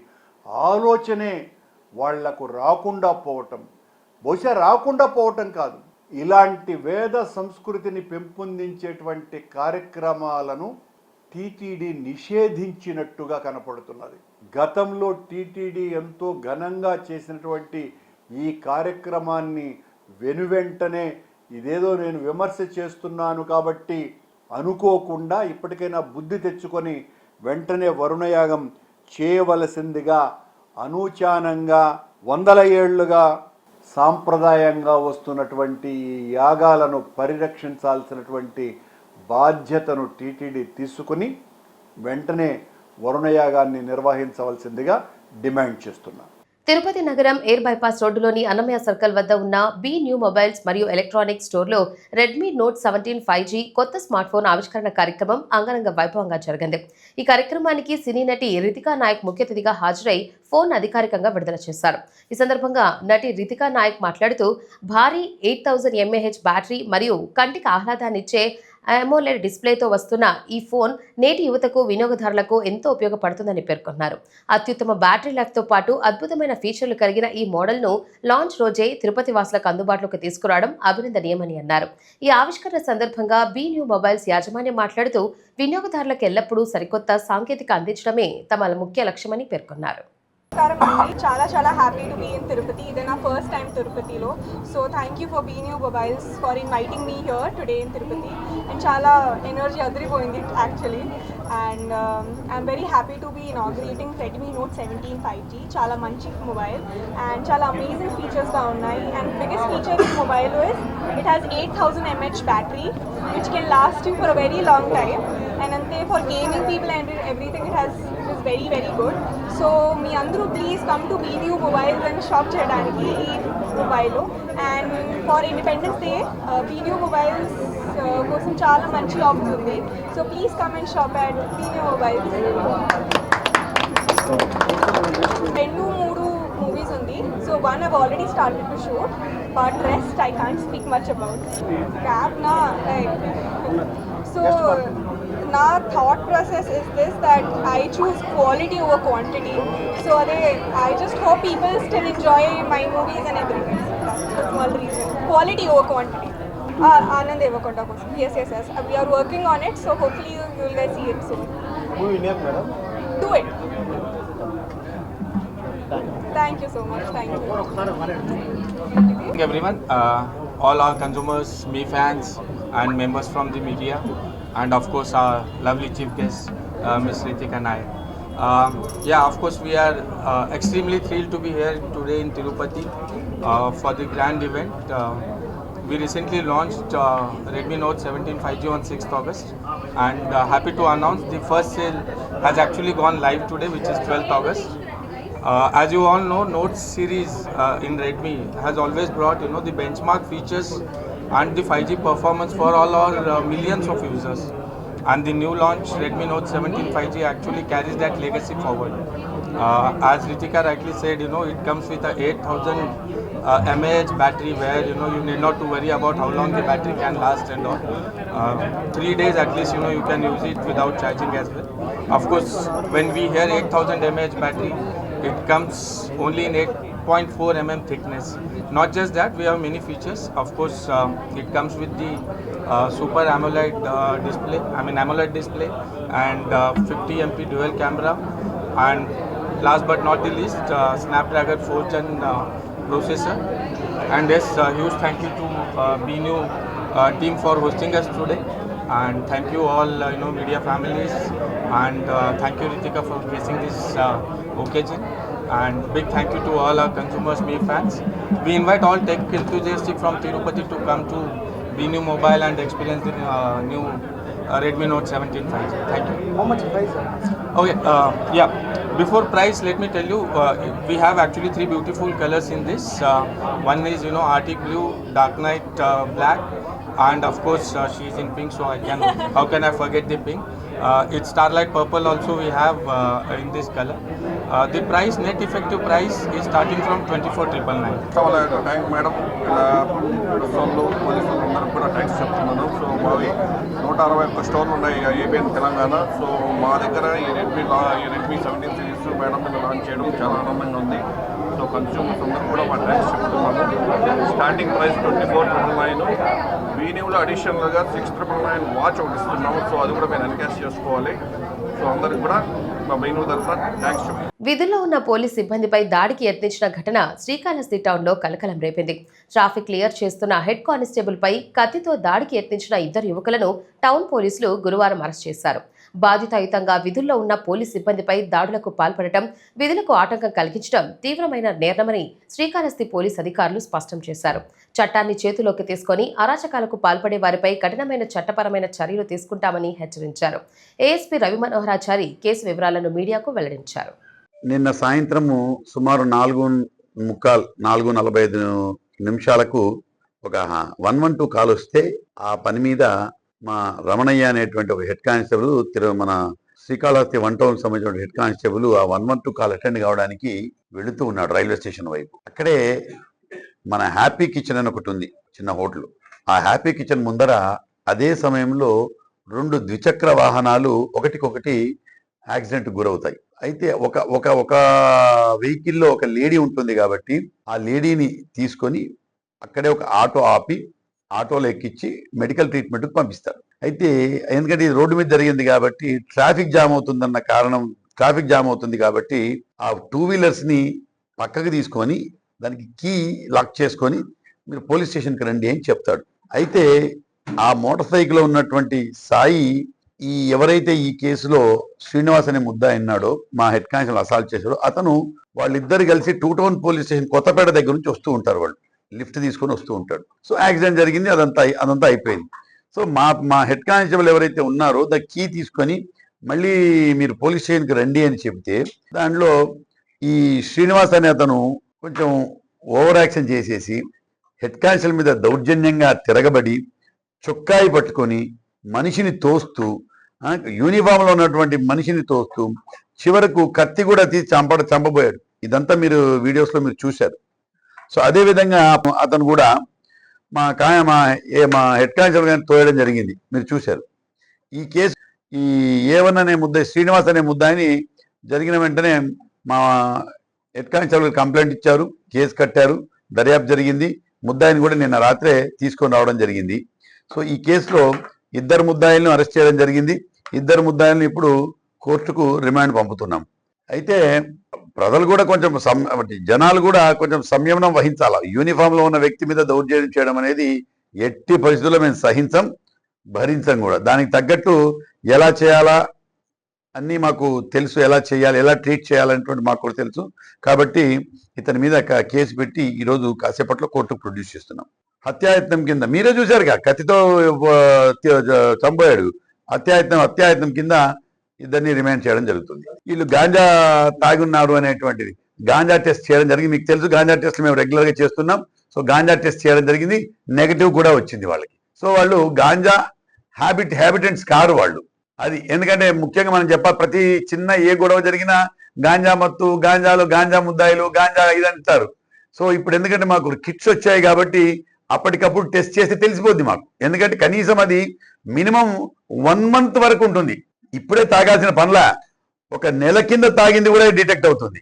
ఆలోచనే వాళ్లకు రాకుండా పోవటం, బహుశా రాకుండా పోవటం కాదు, ఇలాంటి వేద సంస్కృతిని పెంపొందించేటువంటి కార్యక్రమాలను టీటీడీ నిషేధించినట్టుగా కనపడుతున్నది. గతంలో టీటీడీ ఎంతో ఘనంగా చేసినటువంటి ఈ కార్యక్రమాన్ని వెనువెంటనే ఇదేదో నేను విమర్శ చేస్తున్నాను కాబట్టి అనుకోకుండా ఇప్పటికైనా బుద్ధి తెచ్చుకొని వెంటనే వరుణయాగం చేయవలసిందిగా అనూచానంగా వందల ఏళ్లుగా సాంప్రదాయంగా వస్తున్నటువంటి ఈ యాగాలను పరిరక్షించాల్సినటువంటి బాధ్యతను టీటీడీ తీసుకుని వెంటనే వరుణయాగాన్ని నిర్వహించవలసిందిగా డిమాండ్ చేస్తున్నారు. తిరుపతి నగరం ఎయిర్ బైపాస్ రోడ్డులోని అన్నమయ్య సర్కిల్ వద్ద ఉన్న బి న్యూ మొబైల్స్ మరియు ఎలక్ట్రానిక్స్ స్టోర్లో రెడ్మీ నోట్ 17 5G కొత్త స్మార్ట్ ఫోన్ ఆవిష్కరణ కార్యక్రమం అంగరంగ వైభవంగా జరిగింది. ఈ కార్యక్రమానికి సినీ నటి రితికా నాయక్ ముఖ్య అతిథిగా హాజరై ఫోన్ అధికారికంగా విడుదల చేశారు. ఈ సందర్భంగా నటి రితికా నాయక్ మాట్లాడుతూ భారీ 8000 mAh బ్యాటరీ మరియు కంటికి ఆహ్లాదాన్నిచ్చే AMOLED డిస్ప్లేతో వస్తున్న ఈ ఫోన్ నేటి యువతకు, వినియోగదారులకు ఎంతో ఉపయోగపడుతుందని పేర్కొన్నారు. అత్యుత్తమ బ్యాటరీ లైఫ్తో పాటు అద్భుతమైన ఫీచర్లు కలిగిన ఈ మోడల్ను లాంచ్ రోజే తిరుపతి వాసులకు అందుబాటులోకి తీసుకురావడం అభినందనీయమని అన్నారు. ఈ ఆవిష్కరణ సందర్భంగా బి న్యూ మొబైల్స్ యాజమాన్యం మాట్లాడుతూ వినియోగదారులకు ఎల్లప్పుడూ సరికొత్త సాంకేతిక అందించడమే తమ ముఖ్య లక్ష్యమని పేర్కొన్నారు. చాలా happy to be in Tirupati. ఇదే నా ఫస్ట్ టైం తిరుపతిలో. So thank you for B new mobiles for inviting me here today in Tirupati. And చాలా ఎనర్జీ అదిరిపోయింది actually. And I'm very happy to be inaugurating Redmi Note 17 5G. చాలా మంచి mobile and చాలా amazing ఫీచర్స్గా ఉన్నాయి. And biggest feature in mobile is it has 8000 mAh battery which can last you for a very long time. And అంతే for gaming people and everything it is very good. So మీ అందరూ please come to B new Mobiles and shop చేయడానికి ఈ మొబైల్లో. And for Independence Day B new Mobiles కోసం చాలా మంచి offers ఉంది. So please come and shop at B new Mobiles. 2-3 movies ఉంది. So one I've already started to shoot, but rest I can't speak much about. So నా thought process is this that I choose quality over quantity. So అదే I just hope people still enjoy my movies and everything. Small reason quality over quantity. Anand Devakonda కోసం yes we are working on it, so hopefully you will guys see it soon. Do it. Thank you so much. Thank you everyone, all our consumers, me fans and members from the media, and of course our lovely chief guest Ms. Ritika Nayak. Of course we are extremely thrilled to be here today in Tirupati for the grand event. We recently launched Redmi Note 17 5G on 6th August, and happy to announce the first sale has actually gone live today, which is 12th August. As you all know, Note series in Redmi has always brought the benchmark features and the 5G performance for all our millions of users. And the new launch Redmi Note 17 5G actually carries that legacy forward. As Ritika rightly said, it comes with a 8000 mAh battery where you need not to worry about how long the battery can last and all. 3 days at least you can use it without charging as well. Of course, when we hear 8000 mAh battery, it comes only in 8.4 mm thickness. Not just that, we have many features. Of course, it comes with the Super AMOLED display, AMOLED display, and 50 MP dual camera, and last but not the least, Snapdragon 4th Gen processor. And yes, huge thank you to BNew team for hosting us today, and thank you all media families, and thank you Ritika for gracing this occasion, and big thank you to all our consumers, me fans. We invite all tech enthusiasts from Tirupati to come to BNew Mobile and experience the new Redmi Note 17 5G. Thank you. How much price? Okay, yeah. Before price, let me tell you, we have actually 3 beautiful colors in this. One is, Arctic blue, dark night black, and of course she is in pink, so how can I forget the pink? It's starlight purple also we have in this color. The price, net effective price is starting from 24,999. చాలా thank madam. ఇలా ప్రస్తుతంలో పోలీసులు అందరూ కూడా thanks చెప్తున్నాను. So మావి 161 స్టోర్లు ఉన్నాయి AP and Telangana. So మా దగ్గర ఈ రెడ్మీ 17 సిరీస్ మేడం మీద లాంచ్ చేయడం చాలా ఆనందంగా ఉంది. సో కన్స్యూమర్స్ అందరూ కూడా మా థ్యాంక్స్ చెప్తున్నాను. Starting price 24,999. BNewలో అడిషనల్గా 6,999 వాచ్ ఒకటి ఇస్తున్నాము. సో అది కూడా మీరు ఎన్కాష్ చేసుకోవాలి. సో అందరికి కూడా మా BNew తరఫున థ్యాంక్స్ చెప్తున్నాను. విధుల్లో ఉన్న పోలీస్ సిబ్బందిపై దాడికి యత్నించిన ఘటన శ్రీకాళహస్తి టౌన్లో కలకలం రేపింది. ట్రాఫిక్ క్లియర్ చేస్తున్న హెడ్ కానిస్టేబుల్ పై కత్తితో దాడికి యత్నించిన 2 యువకులను టౌన్ పోలీసులు గురువారం అరెస్ట్ చేశారు. బాధితాయుతంగా విధుల్లో ఉన్న పోలీస్ సిబ్బందిపై దాడులకు పాల్పడటం, విధులకు ఆటంకం కలిగించడం తీవ్రమైన నేరమని శ్రీకాళహస్తి పోలీస్ అధికారులు స్పష్టం చేశారు. చట్టాన్ని చేతిలోకి తీసుకొని అరాచకాలకు పాల్పడే వారిపై కఠినమైన చట్టపరమైన చర్యలు తీసుకుంటామని హెచ్చరించారు. ఏఎస్పీ రవి మనోహరాచారి కేసు వివరాలను మీడియాకు వెల్లడించారు. నిన్న సాయంత్రము సుమారు 4:45 ఒక 112 కాల్ వస్తే ఆ పని మీద మా రమణయ్య అనేటువంటి ఒక హెడ్ కానిస్టేబుల్ మన శ్రీకాళహస్తి 1 టౌన్ సంబంధించిన హెడ్ కానిస్టేబుల్ ఆ 112 కాల్ అటెండ్ కావడానికి వెళుతూ ఉన్నాడు రైల్వే స్టేషన్ వైపు. అక్కడే మన హ్యాపీ కిచెన్ అని ఒకటి ఉంది, చిన్న హోటల్. ఆ హ్యాపీ కిచెన్ ముందర అదే సమయంలో 2 ద్విచక్ర వాహనాలు ఒకటికొకటి యాక్సిడెంట్ గురవుతాయి. అయితే ఒక వెహికల్లో ఒక లేడీ ఉంటుంది కాబట్టి ఆ లేడీని తీసుకొని అక్కడే ఒక ఆటో ఆపి ఆటోలో ఎక్కించి మెడికల్ ట్రీట్మెంట్కి పంపిస్తారు. అయితే ఎందుకంటే ఇది రోడ్డు మీద జరిగింది కాబట్టి ట్రాఫిక్ జామ్ అవుతుంది కాబట్టి ఆ 2 వీలర్స్ని పక్కకు తీసుకొని దానికి కీ లాక్ చేసుకొని మీరు పోలీస్ స్టేషన్కి రండి అని చెప్తాడు. అయితే ఆ మోటార్ సైకిల్లో ఉన్నటువంటి సాయి ఎవరైతే ఈ కేసులో శ్రీనివాస్ అనే ముద్దాయి ఉన్నాడో మా హెడ్ కానిస్టేబుల్ అసాల్ట్ చేశాడో అతను వాళ్ళిద్దరు కలిసి 2 టౌన్ పోలీస్ స్టేషన్ కొత్తపేట దగ్గర నుంచి వస్తూ ఉంటారు. వాళ్ళు లిఫ్ట్ తీసుకొని వస్తూ ఉంటాడు. సో యాక్సిడెంట్ జరిగింది, అదంతా అయిపోయింది. సో మా హెడ్ కానిస్టేబుల్ ఎవరైతే ఉన్నారో దా కీ తీసుకొని మళ్ళీ మీరు పోలీస్ స్టేషన్కి రండి అని చెప్తే దాంట్లో ఈ శ్రీనివాస్ అనే అతను కొంచెం ఓవర్ యాక్షన్ చేసేసి హెడ్ కానిస్టేబుల్ మీద దౌర్జన్యంగా తిరగబడి చొక్కాయి పట్టుకొని మనిషిని తోస్తూ యూనిఫామ్లో ఉన్నటువంటి మనిషిని తోస్తూ చివరకు కత్తి కూడా తీసి చంపబోయాడు. ఇదంతా మీరు వీడియోస్లో మీరు చూశారు. సో అదే విధంగా అతను కూడా మా హెడ్ కానిస్టేబుల్ గారిని తోయడం జరిగింది, మీరు చూశారు. ఈ కేసు ఈ A1 అనే ముద్దాయి శ్రీనివాస్ అనే ముద్దాయిని జరిగిన వెంటనే మా హెడ్ కానిస్టేబుల్ కంప్లైంట్ ఇచ్చారు, కేసు కట్టారు, దర్యాప్తు జరిగింది. ముద్దాయిని కూడా నిన్న రాత్రే తీసుకొని రావడం జరిగింది. సో ఈ కేసులో 2 ముద్దాయిలను అరెస్ట్ చేయడం జరిగింది. 2 ముద్దాయిలను ఇప్పుడు కోర్టుకు రిమాండ్ పంపుతున్నాం. అయితే ప్రజలు కూడా కొంచెం జనాలు కూడా కొంచెం సంయమనం వహించాలా. యూనిఫామ్లో ఉన్న వ్యక్తి మీద దౌర్జన్యం చేయడం అనేది ఎట్టి పరిస్థితుల్లో మేము భరించం కూడా. దానికి తగ్గట్టు ఎలా చేయాలా అన్నీ మాకు తెలుసు, ఎలా చేయాలి, ఎలా ట్రీట్ చేయాలనేటువంటి మాకు కూడా తెలుసు. కాబట్టి ఇతని మీద కేసు పెట్టి ఈరోజు కాసేపట్లో కోర్టుకు ప్రొడ్యూస్ చేస్తున్నాం. హత్యాయత్నం కింద మీరే చూశారుగా, కత్తితో చంపోయాడు. హత్యాయత్నం కింద 2 రిమాండ్ చేయడం జరుగుతుంది. వీళ్ళు గాంజా తాగున్నారు అనేటువంటిది గాంజా టెస్ట్ చేయడం జరిగింది. మీకు తెలుసు గాంజా టెస్ట్ మేము రెగ్యులర్గా చేస్తున్నాం. సో గాంజా టెస్ట్ చేయడం జరిగింది, నెగటివ్ కూడా వచ్చింది వాళ్ళకి. సో వాళ్ళు గాంజా హ్యాబిటెంట్స్ కారు వాళ్ళు. అది ఎందుకంటే ముఖ్యంగా మనం చెప్పాలి, ప్రతి చిన్న ఏ గొడవ జరిగినా గాంజా మత్తు, గాంజా ముద్దాయిలు, గాంజా ఇదంటారు. సో ఇప్పుడు ఎందుకంటే మాకు కిట్స్ వచ్చాయి కాబట్టి అప్పటికప్పుడు టెస్ట్ చేస్తే తెలిసిపోద్ది మాకు. ఎందుకంటే కనీసం అది మినిమం 1 మంత్ వరకు ఉంటుంది. ఇప్పుడే తాగాల్సిన పనుల 1 నెల కింద తాగింది కూడా డిటెక్ట్ అవుతుంది.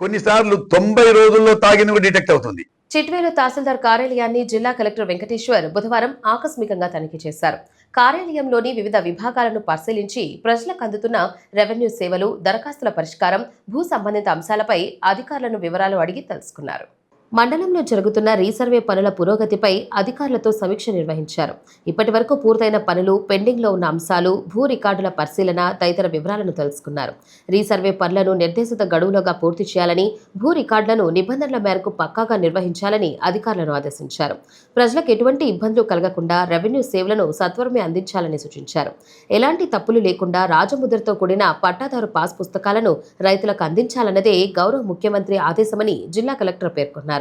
కొన్నిసార్లు 90 రోజుల్లో తాగింది కూడా డిటెక్ట్ అవుతుంది. చిట్వేలు తహసీల్దార్ కార్యాలయాన్ని జిల్లా కలెక్టర్ వెంకటేశ్వర్ బుధవారం ఆకస్మికంగా తనిఖీ చేశారు. కార్యాలయంలోని వివిధ విభాగాలను పరిశీలించి ప్రజలకు అందుతున్న రెవెన్యూ సేవలు, దరఖాస్తుల పరిష్కారం, భూ సంబంధిత అంశాలపై అధికారులను వివరాలు అడిగి తెలుసుకున్నారు. మండలంలో జరుగుతున్న రీసర్వే పనుల పురోగతిపై అధికారులతో సమీక్ష నిర్వహించారు. ఇప్పటి వరకు పూర్తయిన పనులు, పెండింగ్లో ఉన్న అంశాలు, భూ రికార్డుల పరిశీలన తదితర వివరాలను తెలుసుకున్నారు. రీసర్వే పనులను నిర్దేశిత గడువులోగా పూర్తి చేయాలని, భూ రికార్డులను నిబంధనల మేరకు పక్కాగా నిర్వహించాలని అధికారులను ఆదేశించారు. ప్రజలకు ఎటువంటి ఇబ్బందులు కలగకుండా రెవెన్యూ సేవలను సత్వరమే అందించాలని సూచించారు. ఎలాంటి తప్పులు లేకుండా రాజముద్రతో కూడిన పట్టాదారు పాస్ పుస్తకాలను రైతులకు అందించాలన్నదే గౌరవ ముఖ్యమంత్రి ఆదేశమని జిల్లా కలెక్టర్ పేర్కొన్నారు.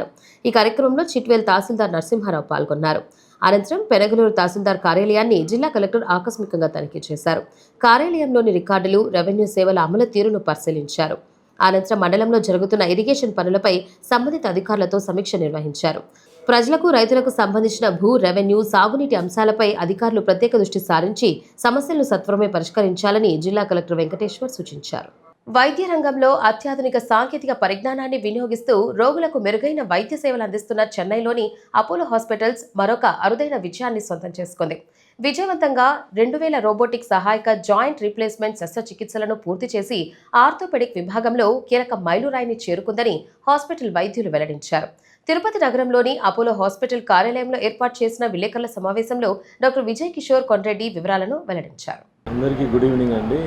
ఈ కార్యక్రమంలో చిట్వేల్ తహసీల్దార్ నరసింహారావు పాల్గొన్నారు. అనంతరం పెనగలూరు తహసీల్దార్ కార్యాలయాన్ని జిల్లా కలెక్టర్ ఆకస్మికంగా తనిఖీ చేశారు. కార్యాలయంలోని రికార్డులు, రెవెన్యూ సేవల అమలు తీరును పరిశీలించారు. అనంతరం మండలంలో జరుగుతున్న ఇరిగేషన్ పనులపై సంబంధిత అధికారులతో సమీక్ష నిర్వహించారు. ప్రజలకు, రైతులకు సంబంధించిన భూ, రెవెన్యూ, సాగునీటి అంశాలపై అధికారులు ప్రత్యేక దృష్టి సారించి సమస్యలను సత్వరమే పరిష్కరించాలని జిల్లా కలెక్టర్ వెంకటేశ్వర్ సూచించారు. వైద్య రంగంలో అత్యాధునిక సాంకేతిక పరిజ్ఞానాన్ని వినియోగిస్తూ రోగులకు మెరుగైన వైద్య సేవలు అందిస్తున్న చెన్నైలోని అపోలో హాస్పిటల్స్ మరొక అరుదైన విజయాన్ని సొంతం చేసుకుంది. విజయవంతంగా 2000 రోబోటిక్ సహాయక జాయింట్ రీప్లేస్మెంట్ శస్త్రచికిత్సలను పూర్తి చేసి ఆర్థోపెడిక్ విభాగంలో కీలక మైలురాయిని చేరుకుందని హాస్పిటల్ వైద్యులు వెల్లడించారు. తిరుపతి నగరంలోని అపోలో హాస్పిటల్ కార్యాలయంలో ఏర్పాటు చేసిన విలేకరుల సమావేశంలో డాక్టర్ విజయ్ కిషోర్ కొండ్రెడ్డి వివరాలను వెల్లడించారు. అందరికీ గుడ్ ఈవినింగ్ అండి.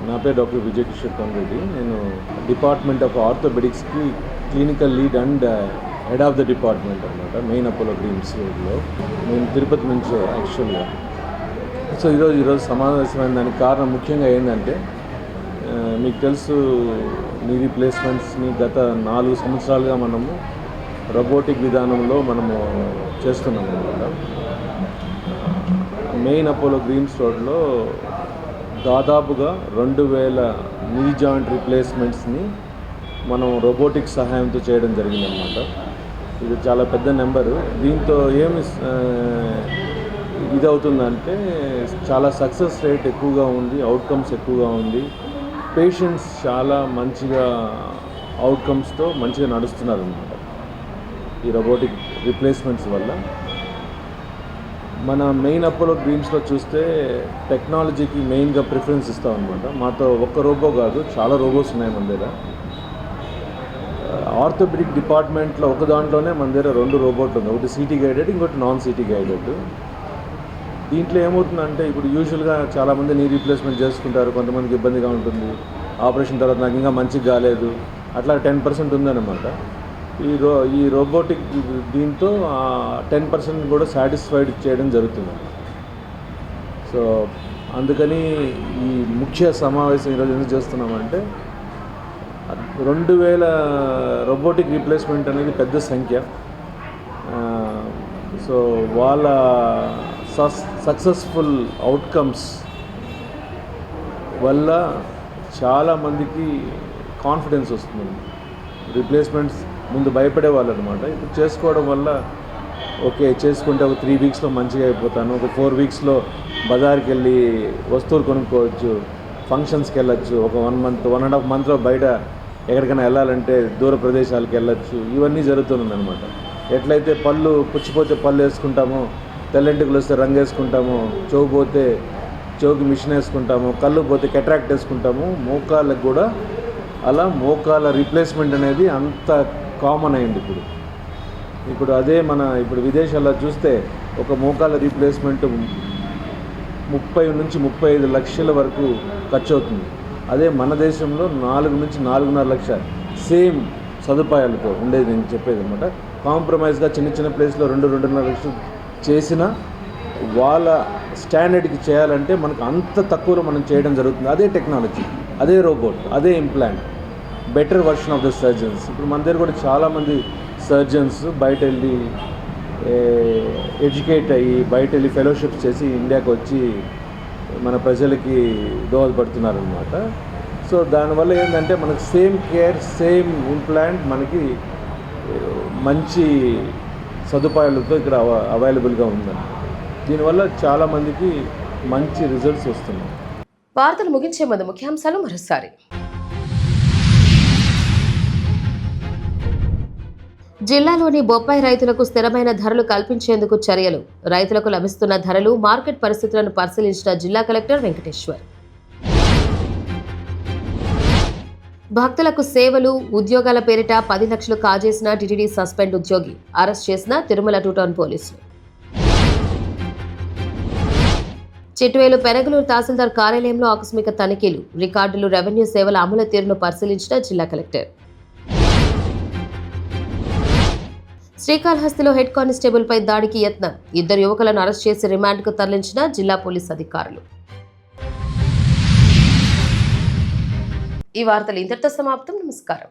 నా పేరు డాక్టర్ విజయ్ కిషోర్ కొండ్రెడ్డి. నేను డిపార్ట్మెంట్ ఆఫ్ ఆర్థోపెడిక్స్కి clinical lead and head of the department అనమాట, మెయిన్ అపోలో గ్రీమ్స్ రోడ్లో. నేను తిరుపతి నుంచి యాక్చువల్గా. సో ఈరోజు సమావేశమైన దానికి కారణం ముఖ్యంగా ఏంటంటే, మీకు తెలుసు నీ రీప్లేస్మెంట్స్ని గత 4 సంవత్సరాలుగా మనము రోబోటిక్ విధానంలో మనము చేస్తున్నాం అనమాట. మెయిన్ అపోలో గ్రీమ్స్ రోడ్లో దాదాపుగా 2000 నీ జాయింట్ రీప్లేస్మెంట్స్ని మనం రోబోటిక్ సహాయంతో చేయడం జరిగిందనమాట. ఇది చాలా పెద్ద నెంబరు. దీంతో ఏమి ఇదవుతుందంటే చాలా సక్సెస్ రేట్ ఎక్కువగా ఉంది, అవుట్కమ్స్ ఎక్కువగా ఉంది. పేషెంట్స్ చాలా మంచిగా అవుట్కమ్స్తో మంచిగా నడుస్తున్నారు అన్నమాట ఈ రోబోటిక్ రీప్లేస్మెంట్స్ వల్ల. మన మెయిన్ అపోలో గ్రీమ్స్లో చూస్తే టెక్నాలజీకి మెయిన్గా ప్రిఫరెన్స్ ఇస్తాం అనమాట. మాతో ఒక్క రోబో కాదు, చాలా రోబోస్ ఉన్నాయి మన దగ్గర. ఆర్థోపెడిక్ డిపార్ట్మెంట్లో ఒక దాంట్లోనే మన దగ్గర 2 రోబోట్లు ఉన్నాయి. ఒకటి సిటీ గైడెడ్, ఇంకోటి నాన్ సిటీ గైడెడ్. దీంట్లో ఏమవుతుందంటే, ఇప్పుడు యూజువల్గా చాలామంది నీ రీప్లేస్మెంట్ చేసుకుంటారు, కొంతమందికి ఇబ్బందిగా ఉంటుంది. ఆపరేషన్ తర్వాత నాకు ఇంకా మంచిగా కాలేదు, అట్లా 10% ఉందన్నమాట. ఈ రోబోటిక్ దీంతో 10% కూడా సాటిస్ఫైడ్ చేయడం జరుగుతుంది. సో అందుకని ఈ ముఖ్య సమావేశం ఈరోజు ఎందుకు చేస్తున్నామంటే, 2000 రోబోటిక్ రీప్లేస్మెంట్ అనేది పెద్ద సంఖ్య. సో వాళ్ళ సక్సెస్ఫుల్ అవుట్కమ్స్ వల్ల చాలామందికి కాన్ఫిడెన్స్ వస్తుంది. రీప్లేస్మెంట్స్ ముందు భయపడేవాళ్ళు అనమాట. ఇప్పుడు చేసుకోవడం వల్ల ఓకే చేసుకుంటే ఒక 3 వీక్స్లో మంచిగా అయిపోతాను, ఒక 4 వీక్స్లో బజార్కి వెళ్ళి వస్తువులు కొనుక్కోవచ్చు, ఫంక్షన్స్కి వెళ్ళచ్చు, ఒక 1 మంత్ 1.5 మంత్లో బయట ఎక్కడికైనా వెళ్ళాలంటే దూర ప్రదేశాలకు వెళ్ళచ్చు. ఇవన్నీ జరుగుతుంది అనమాట. ఎట్లయితే పళ్ళు పుచ్చిపోతే పళ్ళు వేసుకుంటామో, తెల్లెంటికలు వస్తే రంగు వేసుకుంటాము, చెవు పోతే చెవుకి మిషన్ వేసుకుంటాము, కళ్ళు పోతే కెట్రాక్ట్ వేసుకుంటాము, మోకాళ్ళకు కూడా అలా మోకాళ్ళ రీప్లేస్మెంట్ అనేది అంత కామన్ అయింది ఇప్పుడు అదే ఇప్పుడు విదేశాల్లో చూస్తే ఒక మోకాళ్ళ రీప్లేస్మెంట్ 30 నుంచి 35 లక్షల వరకు ఖర్చు అవుతుంది. అదే మన దేశంలో 4 నుంచి 4.5 లక్షల సేమ్ సదుపాయాలతో ఉండేది నేను చెప్పేది అనమాట. కాంప్రమైజ్గా చిన్న ప్లేస్లో 2-2.5 లక్షలు చేసినా వాళ్ళ స్టాండర్డ్కి చేయాలంటే మనకు అంత తక్కువలో మనం చేయడం జరుగుతుంది. అదే టెక్నాలజీ, అదే రోబోట్, అదే implant, better version of the surgeons. ఇప్పుడు మన దగ్గర కూడా చాలామంది సర్జన్స్ బయట వెళ్ళి ఎడ్యుకేట్ అయ్యి బయట వెళ్ళి ఫెలోషిప్స్ చేసి ఇండియాకి వచ్చి మన ప్రజలకి దోహదపడుతున్నారనమాట. సో దానివల్ల ఏంటంటే మనకు సేమ్ కేర్, సేమ్ ఇంప్లాంట్ మనకి మంచి సదుపాయాలతో ఇక్కడ అవైలబుల్గా ఉందండి. దీనివల్ల చాలామందికి మంచి రిజల్ట్స్ వస్తున్నాయి. వార్తలు ముగించే ముందు ముఖ్యాంశాలు మరోసారి. జిల్లాలోని బొప్పాయి రైతులకు స్థిరమైన ధరలు కల్పించేందుకు చర్యలు. రైతులకు లభిస్తున్న ధరలు, మార్కెట్ పరిస్థితులను పరిశీలించిన జిల్లా కలెక్టర్ వెంకటేశ్వర్. భక్తులకు సేవలు ఉద్యోగాల పేరిట 10 లక్షలు కాజేసిన టీటీడీ సస్పెండ్ ఉద్యోగి అరెస్ట్ చేసిన తిరుమల 2 టౌన్ పోలీసులు. చిట్వేలు పెనగలూరు తహసీల్దార్ కార్యాలయంలో ఆకస్మిక తనిఖీలు, రికార్డులు, రెవెన్యూ సేవల అమలు తీరును పరిశీలించిన జిల్లా కలెక్టర్. శ్రీకాళహస్తిలో హెడ్ కానిస్టేబుల్ పై దాడికి యత్నం, 2 యువకులను అరెస్ట్ చేసి రిమాండ్కు తరలించిన జిల్లా పోలీస్ అధికారులు. ఈ వార్తలు ఇంతటితో సమాప్తం. నమస్కారం.